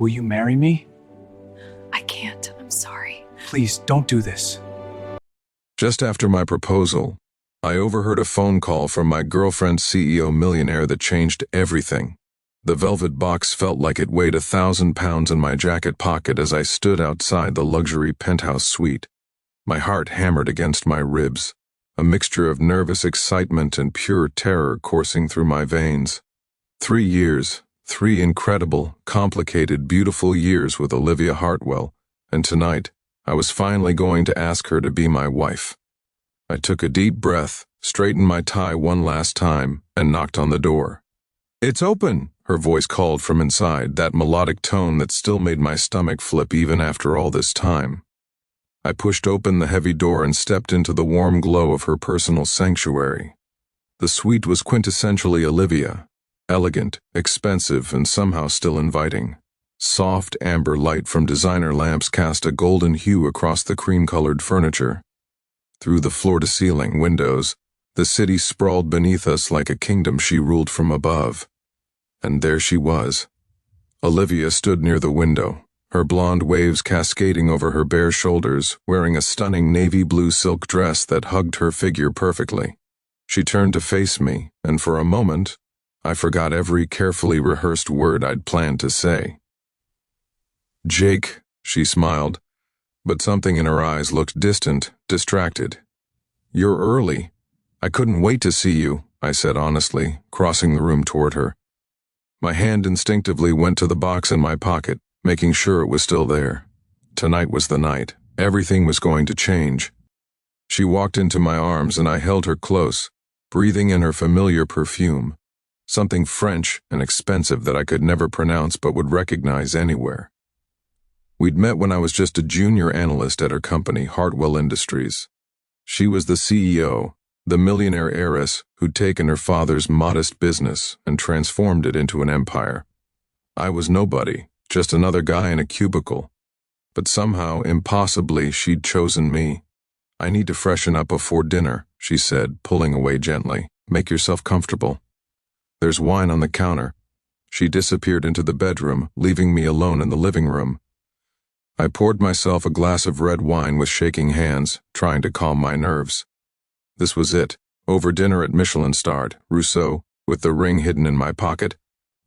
Will you marry me? I can't. I'm sorry. Please, don't do this. Just after my proposal, I overheard a phone call from my girlfriend's CEO millionaire that changed everything. The velvet box felt like it weighed 1,000 pounds in my jacket pocket as I stood outside the luxury penthouse suite. My heart hammered against my ribs, a mixture of nervous excitement and pure terror coursing through my veins. 3 years, 3 incredible, complicated, beautiful years with Olivia Hartwell, and tonight, I was finally going to ask her to be my wife. I took a deep breath, straightened my tie one last time, and knocked on the door. "It's open," her voice called from inside, that melodic tone that still made my stomach flip even after all this time. I pushed open the heavy door and stepped into the warm glow of her personal sanctuary. The suite was quintessentially Olivia, elegant, expensive, and somehow still inviting. Soft amber light from designer lamps cast a golden hue across the cream-colored furniture. Through the floor-to-ceiling windows, the city sprawled beneath us like a kingdom she ruled from above. And there she was. Olivia stood near the window, her blonde waves cascading over her bare shoulders, wearing a stunning navy blue silk dress that hugged her figure perfectly. She turned to face me, and for a moment, I forgot every carefully rehearsed word I'd planned to say. "Jake," she smiled, but something in her eyes looked distant, distracted. "You're early. I couldn't wait to see you," I said honestly, crossing the room toward her. My hand instinctively went to the box in my pocket, making sure it was still there. Tonight was the night. Everything was going to change. She walked into my arms and I held her close, breathing in her familiar perfume, something French and expensive that I could never pronounce but would recognize anywhere. We'd met when I was just a junior analyst at her company, Hartwell Industries. She was the CEO, the millionaire heiress who'd taken her father's modest business and transformed it into an empire. I was nobody, just another guy in a cubicle. But somehow, impossibly, she'd chosen me. "I need to freshen up before dinner," she said, pulling away gently. "Make yourself comfortable. There's wine on the counter." She disappeared into the bedroom, leaving me alone in the living room. I poured myself a glass of red wine with shaking hands, trying to calm my nerves. This was it. Over dinner at Michelin-starred Rousseau, with the ring hidden in my pocket,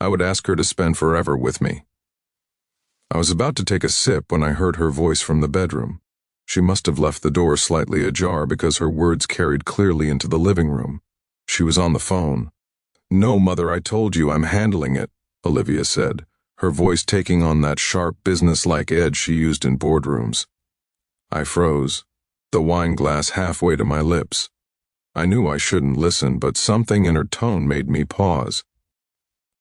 I would ask her to spend forever with me. I was about to take a sip when I heard her voice from the bedroom. She must have left the door slightly ajar because her words carried clearly into the living room. She was on the phone. "No, Mother, I told you I'm handling it," Olivia said, her voice taking on that sharp, business-like edge she used in boardrooms. I froze, the wine glass halfway to my lips. I knew I shouldn't listen, but something in her tone made me pause.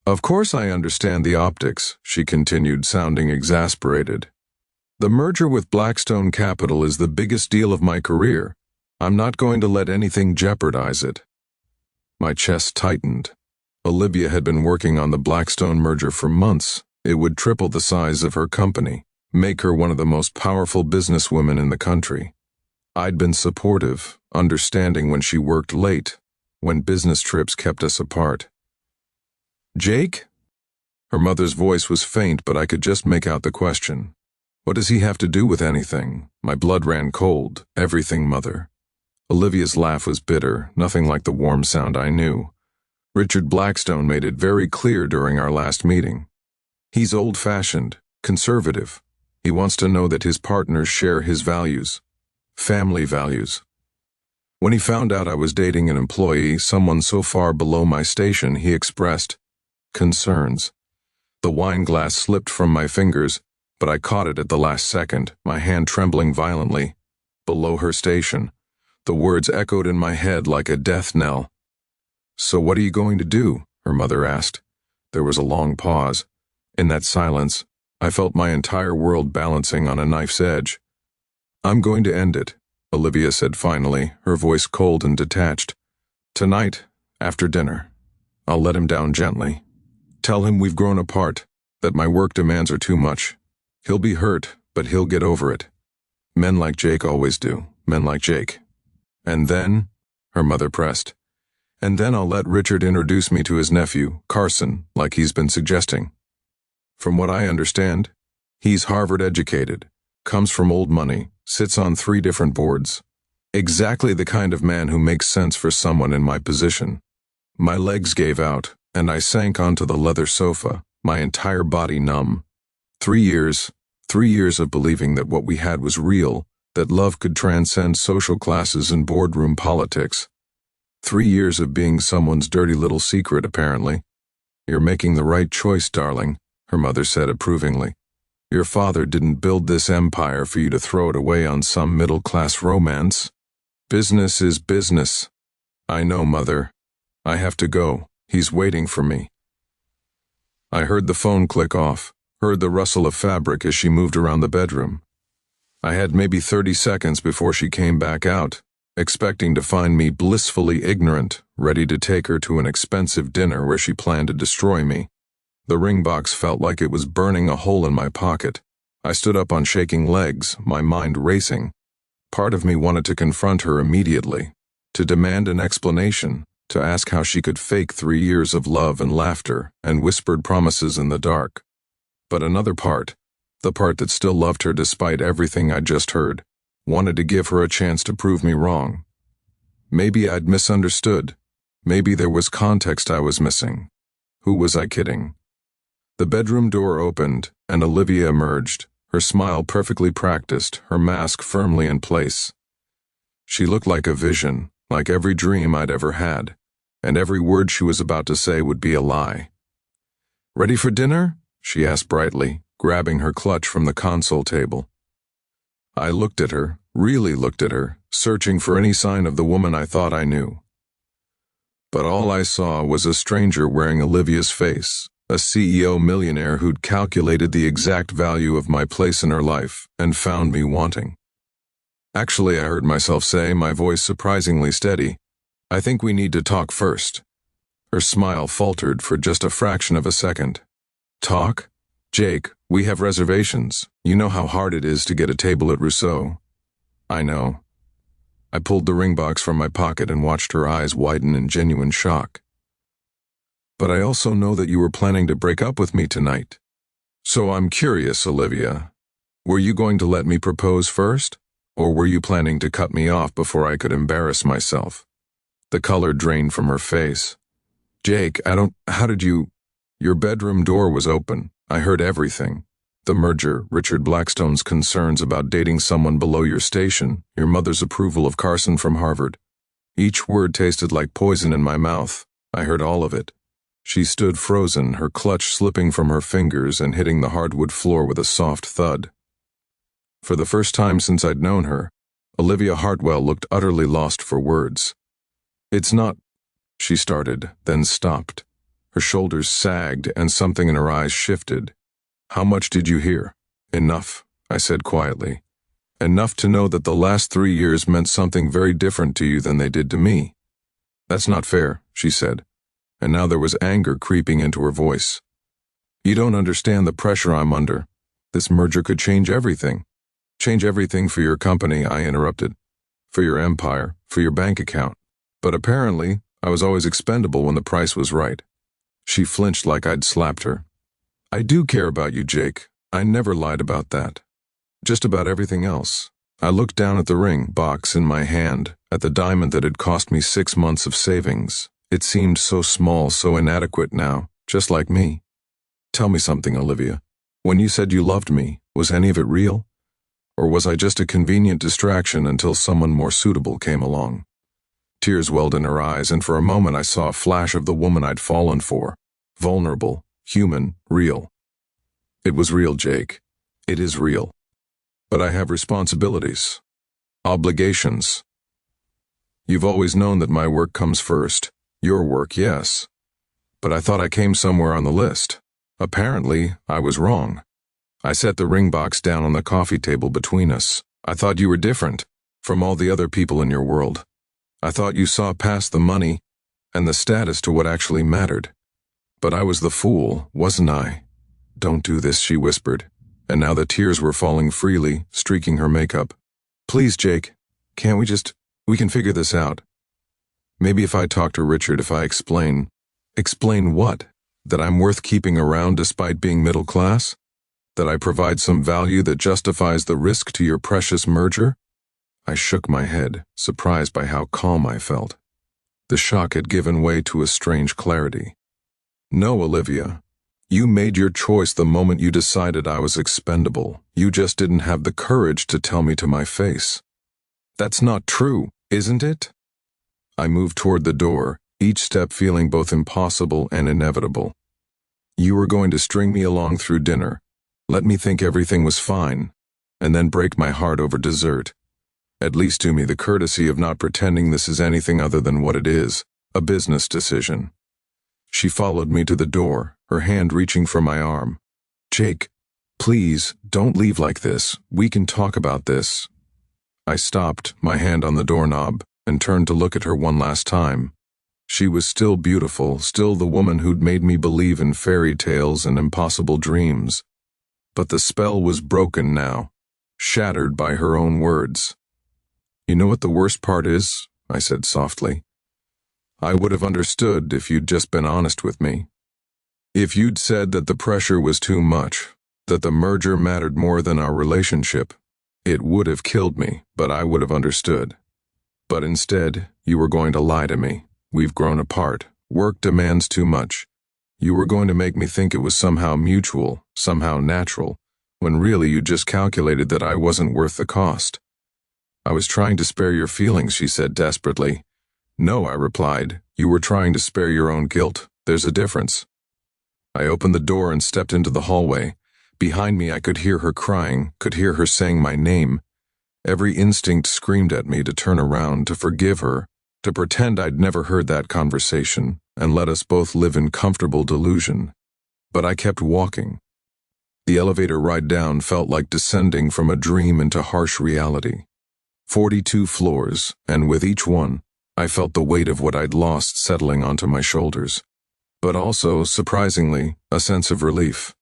"Of course I understand the optics," she continued, sounding exasperated. "The merger with Blackstone Capital is the biggest deal of my career. I'm not going to let anything jeopardize it." My chest tightened. Olivia had been working on the Blackstone merger for months. It would triple the size of her company, make her one of the most powerful businesswomen in the country. I'd been supportive, understanding when she worked late, when business trips kept us apart. "Jake?" Her mother's voice was faint, but I could just make out the question. "What does he have to do with anything?" My blood ran cold. "Everything, Mother." Olivia's laugh was bitter, nothing like the warm sound I knew. "Richard Blackstone made it very clear during our last meeting. He's old-fashioned, conservative. He wants to know that his partners share his values. Family values. When he found out I was dating an employee, someone so far below my station, he expressed concerns." The wine glass slipped from my fingers, but I caught it at the last second, my hand trembling violently. Below her station. The words echoed in my head like a death knell. "So what are you going to do?" her mother asked. There was a long pause. In that silence, I felt my entire world balancing on a knife's edge. "I'm going to end it," Olivia said finally, her voice cold and detached. "Tonight, after dinner, I'll let him down gently. Tell him we've grown apart, that my work demands are too much. He'll be hurt, but he'll get over it. Men like Jake always do, men like Jake. And then," her mother pressed, "and then I'll let Richard introduce me to his nephew, Carson, like he's been suggesting." From what I understand, he's Harvard educated, comes from old money, sits on 3 different boards. Exactly the kind of man who makes sense for someone in my position. My legs gave out, and I sank onto the leather sofa, my entire body numb. 3 years of believing that what we had was real, that love could transcend social classes and boardroom politics. 3 years of being someone's dirty little secret, apparently. You're making the right choice, darling, her mother said approvingly. Your father didn't build this empire for you to throw it away on some middle-class romance. Business is business. I know, Mother. I have to go. He's waiting for me. I heard the phone click off, heard the rustle of fabric as she moved around the bedroom. I had maybe 30 seconds before she came back out, expecting to find me blissfully ignorant, ready to take her to an expensive dinner where she planned to destroy me. The ring box felt like it was burning a hole in my pocket. I stood up on shaking legs, my mind racing. Part of me wanted to confront her immediately, to demand an explanation, to ask how she could fake 3 years of love and laughter and whispered promises in the dark. But another part, the part that still loved her despite everything I'd just heard, wanted to give her a chance to prove me wrong. Maybe I'd misunderstood. Maybe there was context I was missing. Who was I kidding? The bedroom door opened, and Olivia emerged, her smile perfectly practiced, her mask firmly in place. She looked like a vision, like every dream I'd ever had, and every word she was about to say would be a lie. "Ready for dinner?" she asked brightly, grabbing her clutch from the console table. I looked at her, really looked at her, searching for any sign of the woman I thought I knew. But all I saw was a stranger wearing Olivia's face, a CEO millionaire who'd calculated the exact value of my place in her life and found me wanting. Actually, I heard myself say, my voice surprisingly steady, "I think we need to talk first." Her smile faltered for just a fraction of a second. "Talk? Jake, we have reservations. You know how hard it is to get a table at Rousseau." "I know." I pulled the ring box from my pocket and watched her eyes widen in genuine shock. "But I also know that you were planning to break up with me tonight. So I'm curious, Olivia. Were you going to let me propose first? Or were you planning to cut me off before I could embarrass myself?" The color drained from her face. "Jake, how did you... Your bedroom door was open. I heard everything. The merger, Richard Blackstone's concerns about dating someone below your station, your mother's approval of Carson from Harvard. Each word tasted like poison in my mouth. I heard all of it." She stood frozen, her clutch slipping from her fingers and hitting the hardwood floor with a soft thud. For the first time since I'd known her, Olivia Hartwell looked utterly lost for words. "It's not," she started, then stopped. Her shoulders sagged and something in her eyes shifted. "How much did you hear?" "Enough," I said quietly. "Enough to know that the last 3 years meant something very different to you than they did to me." "That's not fair," she said, and now there was anger creeping into her voice. "You don't understand the pressure I'm under. This merger could change everything." "Change everything for your company," I interrupted. "For your empire, for your bank account. But apparently, I was always expendable when the price was right." She flinched like I'd slapped her. "I do care about you, Jake. I never lied about that. Just about everything else." I looked down at the ring box in my hand, at the diamond that had cost me 6 months of savings. It seemed so small, so inadequate now, just like me. "Tell me something, Olivia. When you said you loved me, was any of it real? Or was I just a convenient distraction until someone more suitable came along?" Tears welled in her eyes, and for a moment I saw a flash of the woman I'd fallen for. Vulnerable, human, real. "It was real, Jake. It is real. But I have responsibilities. Obligations. You've always known that my work comes first. Your work, yes. But I thought I came somewhere on the list. Apparently, I was wrong." I set the ring box down on the coffee table between us. "I thought you were different from all the other people in your world. I thought you saw past the money and the status to what actually mattered. But I was the fool, wasn't I?" "Don't do this," she whispered, and now the tears were falling freely, streaking her makeup. "Please, Jake, can't we can figure this out. Maybe if I talk to Richard, if I explain." "Explain what?" That I'm worth keeping around despite being middle class? That I provide some value that justifies the risk to your precious merger? I shook my head, surprised by how calm I felt. The shock had given way to a strange clarity. No, Olivia. You made your choice the moment you decided I was expendable. You just didn't have the courage to tell me to my face. That's not true, isn't it? I moved toward the door, each step feeling both impossible and inevitable. You were going to string me along through dinner, let me think everything was fine, and then break my heart over dessert. At least do me the courtesy of not pretending this is anything other than what it is, a business decision. She followed me to the door, her hand reaching for my arm. Jake, please, don't leave like this. We can talk about this. I stopped, my hand on the doorknob, and turned to look at her one last time. She was still beautiful, still the woman who'd made me believe in fairy tales and impossible dreams. But the spell was broken now, shattered by her own words. You know what the worst part is? I said softly. I would have understood if you'd just been honest with me. If you'd said that the pressure was too much, that the merger mattered more than our relationship, it would have killed me, but I would have understood. But instead, you were going to lie to me. We've grown apart. Work demands too much. You were going to make me think it was somehow mutual, somehow natural, when really you just calculated that I wasn't worth the cost. I was trying to spare your feelings, she said desperately. No, I replied. You were trying to spare your own guilt. There's a difference. I opened the door and stepped into the hallway. Behind me I could hear her crying, could hear her saying my name. Every instinct screamed at me to turn around, to forgive her, to pretend I'd never heard that conversation, and let us both live in comfortable delusion. But I kept walking. The elevator ride down felt like descending from a dream into harsh reality. 42 floors, and with each one, I felt the weight of what I'd lost settling onto my shoulders. But also, surprisingly, a sense of relief.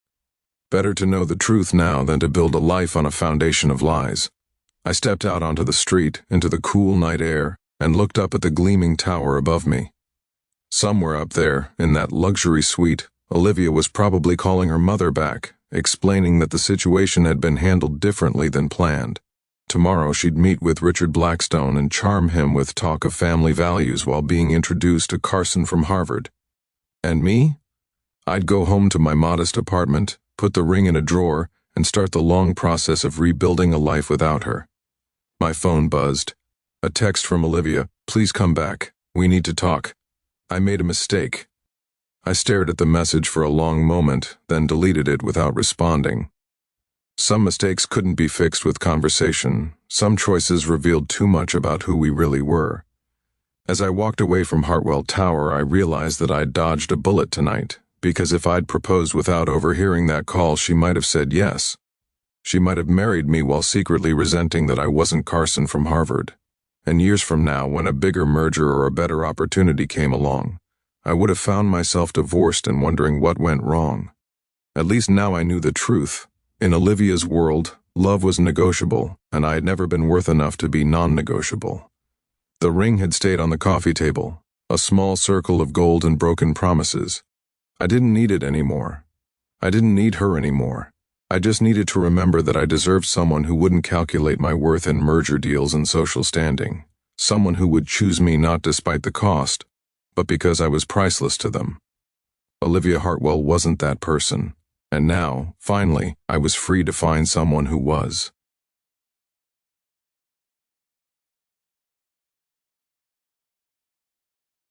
Better to know the truth now than to build a life on a foundation of lies. I stepped out onto the street, into the cool night air, and looked up at the gleaming tower above me. Somewhere up there, in that luxury suite, Olivia was probably calling her mother back, explaining that the situation had been handled differently than planned. Tomorrow she'd meet with Richard Blackstone and charm him with talk of family values while being introduced to Carson from Harvard. And me? I'd go home to my modest apartment, put the ring in a drawer, and start the long process of rebuilding a life without her. My phone buzzed. A text from Olivia, please come back. We need to talk. I made a mistake. I stared at the message for a long moment, then deleted it without responding. Some mistakes couldn't be fixed with conversation. Some choices revealed too much about who we really were. As I walked away from Hartwell Tower, I realized that I'd dodged a bullet tonight, because if I'd proposed without overhearing that call, she might have said yes. She might have married me while secretly resenting that I wasn't Carson from Harvard. And years from now, when a bigger merger or a better opportunity came along, I would have found myself divorced and wondering what went wrong. At least now I knew the truth. In Olivia's world, love was negotiable, and I had never been worth enough to be non-negotiable. The ring had stayed on the coffee table, a small circle of gold and broken promises. I didn't need it anymore. I didn't need her anymore. I just needed to remember that I deserved someone who wouldn't calculate my worth in merger deals and social standing. Someone who would choose me not despite the cost, but because I was priceless to them. Olivia Hartwell wasn't that person. And now, finally, I was free to find someone who was.